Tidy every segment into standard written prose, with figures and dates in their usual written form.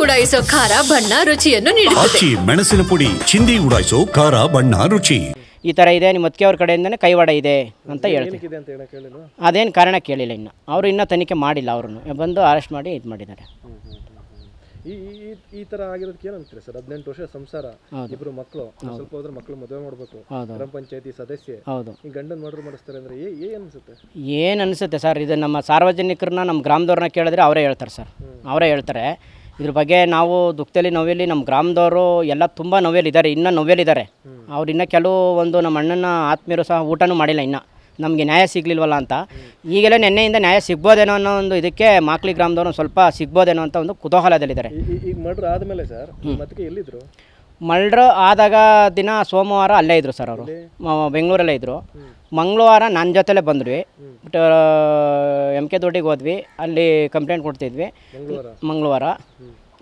ಉಡಾಯಿಸೋ ಖಾರ ಬಣ್ಣ ರುಚಿಯನ್ನು ನೀಡುತ್ತದೆ. ಮೆಣಸಿನ ಪುಡಿ ಚಿಂದಿ ಉಡಾಯಿಸೋ ಖಾರ ಬಣ್ಣ ರುಚಿ. ಈ ಥರ ಇದೆ, ನಿಮ್ಮ ಅತ್ತಿಗೆಯವ್ರ ಕಡೆಯಿಂದನೇ ಕೈವಾಡ ಇದೆ ಅಂತ ಹೇಳ್ತೀವಿ. ಅದೇನು ಕಾರಣ ಕೇಳಿಲ್ಲ ಇನ್ನು, ಅವರು ಇನ್ನೂ ತನಿಖೆ ಮಾಡಿಲ್ಲ. ಅವ್ರನ್ನು ಬಂದು ಅರೆಸ್ಟ್ ಮಾಡಿ ಇದು ಮಾಡಿದ್ದಾರೆ. ಈ ತರ ಆಗಿರೋದಕ್ಕೆ ಏನು ಅಂತೀರಾ ಸರ್? 18 ವರ್ಷ ಸಂಸಾರ, ಇಬ್ಬರು ಮಕ್ಕಳು, ಸ್ವಲ್ಪ ಹೋದ್ರೆ ಮಕ್ಕಳು ಮದುವೆ ಮಾಡಬೇಕು, ಗ್ರಾಮ ಪಂಚಾಯತಿ ಸದಸ್ಯೆ, ಈ ಗಂಡನ ಮರ್ಡರ್ ಮಾಡಿಸ್ತಾರೆ ಅಂದ್ರೆ ಏನು ಅನ್ಸುತ್ತೆ? ಏನು ಅನಿಸುತ್ತೆ ಸರ್, ಇದು ನಮ್ಮ ಸಾರ್ವಜನಿಕರನ್ನ, ನಮ್ಮ ಗ್ರಾಮದವ್ರನ್ನ ಕೇಳಿದ್ರೆ ಅವರೇ ಹೇಳ್ತಾರೆ ಸರ್. ಅವರೇ ಹೇಳ್ತಾರೆ ಇದ್ರ ಬಗ್ಗೆ. ನಾವು ದುಃಖದಲ್ಲಿ ನೋವೇಲಿ, ನಮ್ಮ ಗ್ರಾಮದವರು ಎಲ್ಲ ತುಂಬ ನೋವೇಲಿದ್ದಾರೆ, ಇನ್ನೂ ನೋವೇಲಿದ್ದಾರೆ. ಅವ್ರು ಇನ್ನೂ ಕೆಲವು ಒಂದು ನಮ್ಮ ಅಣ್ಣನ ಆತ್ಮೀಯರು ಸಹ ಊಟನೂ ಮಾಡಿಲ್ಲ, ಇನ್ನೂ ನಮಗೆ ನ್ಯಾಯ ಸಿಗಲಿಲ್ವಲ್ಲ ಅಂತ. ಈಗಲೇ ನೆನ್ನೆಯಿಂದ ನ್ಯಾಯ ಸಿಗ್ಬೋದೇನೋ ಅನ್ನೋ ಒಂದು ಇದಕ್ಕೆ ಮಾಕ್ಲಿ ಗ್ರಾಮದವರು ಸ್ವಲ್ಪ ಸಿಗ್ಬೋದೇನೋ ಅಂತ ಒಂದು ಕುತೂಹಲದಲ್ಲಿದ್ದಾರೆ. ಈಗ ಮರ್ಡರ್ ಆದಮೇಲೆ ಸರ್ ಮತ್ತೆ ಎಲ್ಲಿದ್ರು? ಮರ್ಡರ್ ಆದಾಗ ದಿನ ಸೋಮವಾರ ಅಲ್ಲೇ ಇದ್ದರು ಸರ್, ಅವರು ಬೆಂಗಳೂರಲ್ಲೇ ಇದ್ದರು. ಮಂಗಳವಾರ ನನ್ನ ಜೊತೆಲೇ ಬಂದ್ವಿ, MK ದೊಡ್ಡಿಗೆ ಹೋದ್ವಿ, ಅಲ್ಲಿ ಕಂಪ್ಲೇಂಟ್ ಕೊಡ್ತಿದ್ವಿ. ಮಂಗಳವಾರ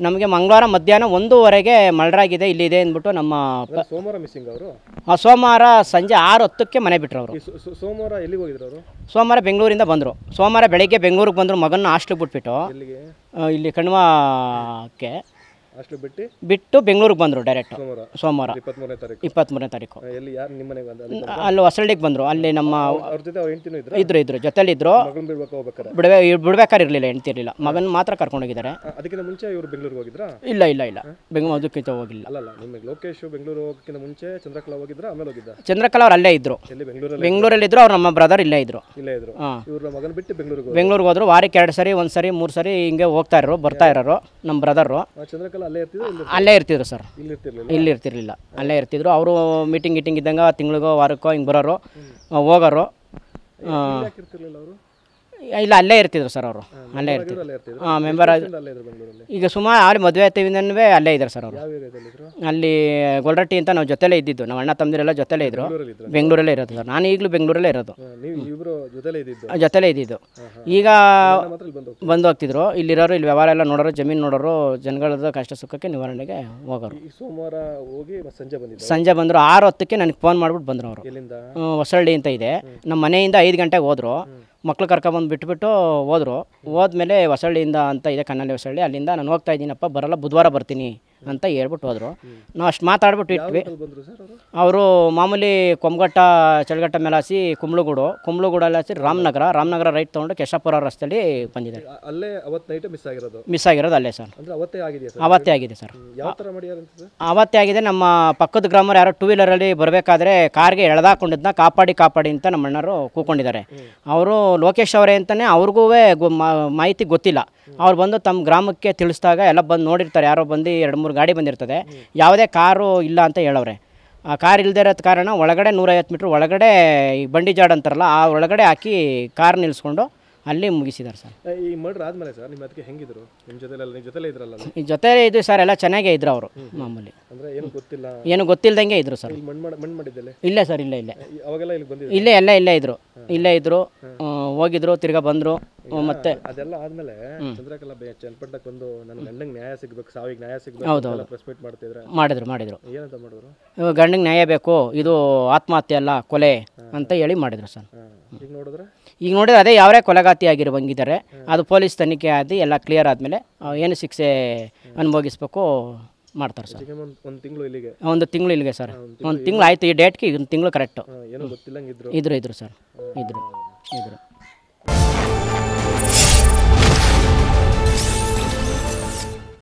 ನಮಗೆ ಮಂಗಳವಾರ ಮಧ್ಯಾಹ್ನ 1:15ಗೆ ಮರ್ಡರ್ ಆಗಿದೆ, ಇಲ್ಲಿದೆ ಅಂದ್ಬಿಟ್ಟು ನಮ್ಮ ಸೋಮವಾರ ಮಿಸ್ಸಿಂಗ್ ಅವರು. ಸೋಮವಾರ ಸಂಜೆ 6:10ಕ್ಕೆ ಮನೆ ಬಿಟ್ಟರು ಅವರು. ಸೋಮವಾರ ಎಲ್ಲಿಗೆ ಹೋಗಿದ್ರು ಅವರು? ಸೋಮವಾರ ಬೆಂಗಳೂರಿಂದ ಬಂದರು. ಸೋಮವಾರ ಬೆಳಗ್ಗೆ ಬೆಂಗಳೂರಿಗೆ ಬಂದರು, ಮಗನ ಹಾಸ್ಟ್ಲಿಗೆ ಬಿಟ್ಬಿಟ್ಟು. ಇಲ್ಲಿ ಕಣ್ವಾಕ್ಕೆ ಬಿಟ್ಟು ಬೆಂಗಳೂರಿಗೆ ಬಂದರು ಡೈರೆಕ್ಟ್. ಸೋಮವಾರ 23ನೇ ತಾರೀಕು ಅಲ್ಲಿ ಹೊಸಳ್ಳಿಗೆ ಬಂದರು. ಅಲ್ಲಿ ನಮ್ಮ ಇದ್ರು ಜೊತೆಲಿದ್ರು. ಬಿಡ್ಬೇಕಾದ್ರೆ ಇರಲಿಲ್ಲ, ಹೆಂಡ್ತಿ ಇರಲಿಲ್ಲ, ಮಗನ ಮಾತ್ರ ಕರ್ಕೊಂಡೋಗಿದ್ದಾರೆ. ಇಲ್ಲ ಇಲ್ಲ ಇಲ್ಲ, ಬೆಂಗಳೂರು ಅದಕ್ಕಿಂತ ಹೋಗಿಲ್ಲ. ಚಂದ್ರಕಲಾ ಅವ್ರು ಅಲ್ಲೇ ಇದ್ರು, ಬೆಂಗಳೂರಲ್ಲಿ ಇದ್ರು. ಅವ್ರು ನಮ್ಮ ಬ್ರದರ್ ಇಲ್ಲೇ ಇದ್ರು. ಬೆಂಗಳೂರಿಗೆ ಹೋದ್ರು. ವಾರಕ್ಕೆ 2 ಸರಿ, 1 ಸರಿ, 3 ಸರಿ ಹಿಂಗೆ ಹೋಗ್ತಾ ಇರೋರು, ಬರ್ತಾ ಇರೋರು. ನಮ್ಮ ಬ್ರದರು ಅಲ್ಲೇ ಇರ್ತಿದ್ರು ಸರ್, ಇಲ್ಲಿ ಇರ್ತಿರ್ಲಿಲ್ಲ, ಅಲ್ಲೇ ಇರ್ತಿದ್ರು. ಅವರು ಮೀಟಿಂಗ್ ಇದ್ದಂಗೆ ತಿಂಗಳಿಗೋ ವಾರಕ್ಕೋ ಹಿಂಗೆ ಬರೋರು, ಹೋಗೋರು. ಇಲ್ಲ, ಅಲ್ಲೇ ಇರ್ತಿದ್ರು ಸರ್ ಅವರು, ಅಲ್ಲೇ ಇರ್ತಿದ್ರು. ಮೆಂಬರ್ ಈಗ ಸುಮಾರು ಅಲ್ಲಿ ಮದುವೆ ಆಯ್ತೀವಿಂದನೂ ಅಲ್ಲೇ ಇದ್ದಾರೆ ಸರ್ ಅವರು. ಅಲ್ಲಿ ಗೊಲ್ರಟ್ಟಿ ಅಂತ ನಾವು ಜೊತೆಲೇ ಇದ್ದಿದ್ದು, ನಮ್ಮ ಅಣ್ಣ ತಮ್ಮದಿರೆಲ್ಲ ಜೊತೆಲೇ ಇದ್ರು. ಬೆಂಗಳೂರಲ್ಲೇ ಇರೋದು ಸರ್, ನಾನು ಈಗಲೂ ಬೆಂಗಳೂರಲ್ಲೇ ಇರೋದು, ಜೊತೆಲೇ ಇದ್ದಿದ್ದು. ಈಗ ಬಂದು ಹೋಗ್ತಿದ್ರು. ಇಲ್ಲಿರೋರು, ಇಲ್ಲಿ ವ್ಯವಹಾರ ಎಲ್ಲ ನೋಡೋರು, ಜಮೀನು ನೋಡೋರು, ಜನಗಳದ್ದು ಕಷ್ಟ ಸುಖಕ್ಕೆ ನಿವಾರಣೆಗೆ ಹೋಗೋರು. ಸಂಜೆ ಬಂದರು. 6:10ಕ್ಕೆ ನನಗೆ ಫೋನ್ ಮಾಡ್ಬಿಟ್ಟು ಬಂದರು ಅವರು. ಹೊಸಳ್ಳಿ ಅಂತ ಇದೆ, ನಮ್ಮ ಮನೆಯಿಂದ 5 ಗಂಟೆಗೆ ಹೋದರು. ಮಕ್ಳು ಕರ್ಕೊಬಂದು ಬಿಟ್ಬಿಟ್ಟು ಹೋದರು. ಹೋದ್ಮೇಲೆ ಹೊಸಳ್ಳಿಯಿಂದ ಅಂತ ಇದೆ, ಕನ್ನಳ್ಳಿ ಹೊಸಳ್ಳಿ, ಅಲ್ಲಿಂದ ನಾನು ಹೋಗ್ತಾ ಇದ್ದೀನಪ್ಪ, ಬರಲ್ಲ, ಬುಧವಾರ ಬರ್ತೀನಿ ಅಂತ ಹೇಳ್ಬಿಟ್ಟು ಹೋದರು. ನಾವು ಅಷ್ಟು ಮಾತಾಡ್ಬಿಟ್ಟು ಇಟ್ವಿ. ಅವರು ಮಾಮೂಲಿ ಕೊಮ್ಗಟ್ಟ ಚಳಗಟ್ಟ ಮೇಲೆ ಹಾಸಿ ಕುಂಬ್ಳಗೂಡಲ್ಲಿ ಹಾಸಿ ರಾಮನಗರ ರೈಟ್ ತೊಗೊಂಡು ಕೆಶಾಪುರ ರಸ್ತೆಯಲ್ಲಿ ಬಂದಿದ್ದಾರೆ. ಮಿಸ್ ಆಗಿರೋದು ಅಲ್ಲೇ ಸರ್, ಅವತ್ತೇ ಆಗಿದೆ ಸರ್. ಅವತ್ತೇ ಆಗಿದೆ. ನಮ್ಮ ಪಕ್ಕದ ಗ್ರಾಮರು ಯಾರೋ 2 ವೀಲರಲ್ಲಿ ಬರಬೇಕಾದ್ರೆ ಕಾರ್ಗೆ ಎಳೆದಾಕೊಂಡಿದ್ದನ್ನ ಕಾಪಾಡಿ ಅಂತ ನಮ್ಮ ಅಣ್ಣರು ಕೂಕೊಂಡಿದ್ದಾರೆ. ಅವರು ಲೋಕೇಶ್ ಅವರೇ ಅಂತಲೇ ಅವ್ರಿಗೂ ಮಾಹಿತಿ ಗೊತ್ತಿಲ್ಲ. ಅವ್ರು ಬಂದು ತಮ್ಮ ಗ್ರಾಮಕ್ಕೆ ತಿಳಿಸಿದಾಗ ಎಲ್ಲ ಬಂದು ನೋಡಿರ್ತಾರೆ, ಯಾರೋ ಬಂದು 2-3 ಗಾಡಿ ಬಂದಿರ್ತದೆ, ಯಾವುದೇ ಕಾರು ಇಲ್ಲ ಅಂತ ಹೇಳವ್ರೆ. ಆ ಕಾರ್ ಇಲ್ಲದೆ ಇರೋದು ಕಾರಣ ಒಳಗಡೆ 150 ಮೀಟ್ರ್ ಒಳಗಡೆ ಈ ಬಂಡಿ ಜಾಡ್ ಅಂತಾರಲ್ಲ, ಆ ಒಳಗಡೆ ಹಾಕಿ ಕಾರ್ ನಿಲ್ಲಿಸ್ಕೊಂಡು ಅಲ್ಲಿ ಮುಗಿಸಿದ್ದಾರೆ ಸರ್. ಈ ಮರ್ಡರ್ ಆದಮೇಲೆ ಸರ್ ನಿಮ್ಮ ಅದಕ್ಕೆ ಹೆಂಗಿದ್ರು? ನಿಮ್ಮ ಜೊತೆಲೇ ಇದ್ರಲ್ಲ? ಈ ಜೊತೆಲೇ ಇದ್ದು ಸರ್, ಎಲ್ಲ ಚೆನ್ನಾಗೇ ಇದ್ರು ಅವರು. ಮಾಮೂಲಿ ಏನು ಗೊತ್ತಿಲ್ಲದಂಗೆ ಇದ್ರು ಸರ್. ಇಲ್ಲೇ ಸರ್, ಇಲ್ಲೇ ಇಲ್ಲೇ ಇದ್ರು. ಹೋಗಿದ್ರು, ತಿರ್ಗಾ ಬಂದರು. ಮತ್ತೆ ಅದೆಲ್ಲ ಆದ್ಮೇಲೆ ಚಂದ್ರಕಲಾ ಚನ್ನಪಟ್ಟಣಕ್ಕೆ ಬಂದು ನನ್ನ ಗಂಡಂಗೆ ನ್ಯಾಯ ಸಿಗಬೇಕು, ಸಾವಿಗೆ ನ್ಯಾಯ ಸಿಗಬೇಕು, ಹೌದು ಪ್ರೆಸ್ ಮೀಟ್ ಮಾಡಿದ್ರು. ಏನಂತ ಮಾಡಿದ್ರು? ಗಂಡಂಗೆ ನ್ಯಾಯ ಬೇಕು, ಇದು ಆತ್ಮಹತ್ಯೆ ಅಲ್ಲ ಕೊಲೆ ಅಂತ ಹೇಳಿ ಮಾಡಿದ್ರು ಸರ್. ಈಗ ನೋಡಿದ್ರೆ ಅದೇ ಯಾವರೇ ಕೊಲೆಗಾತಿ ಆಗಿರುವಂಗಿದ್ದಾರೆ. ಅದು ಪೊಲೀಸ್ ತನಿಖೆ ಆದಿ ಎಲ್ಲ ಕ್ಲಿಯರ್ ಆದಮೇಲೆ ಏನು ಶಿಕ್ಷೆ ಅನುಭವಿಸ್ಬೇಕು ಮಾಡ್ತಾರೆ ಸರ್. ಒಂದು ತಿಂಗಳು ಇಲ್ಲಿಗೆ ಸರ್, ಒಂದು ತಿಂಗಳು ಆಯ್ತು. ಈ ಡೇಟ್ಗೆ 1 ತಿಂಗಳು ಕರೆಕ್ಟು. ಇದ್ರು ಸರ್, ಇದ್ರು.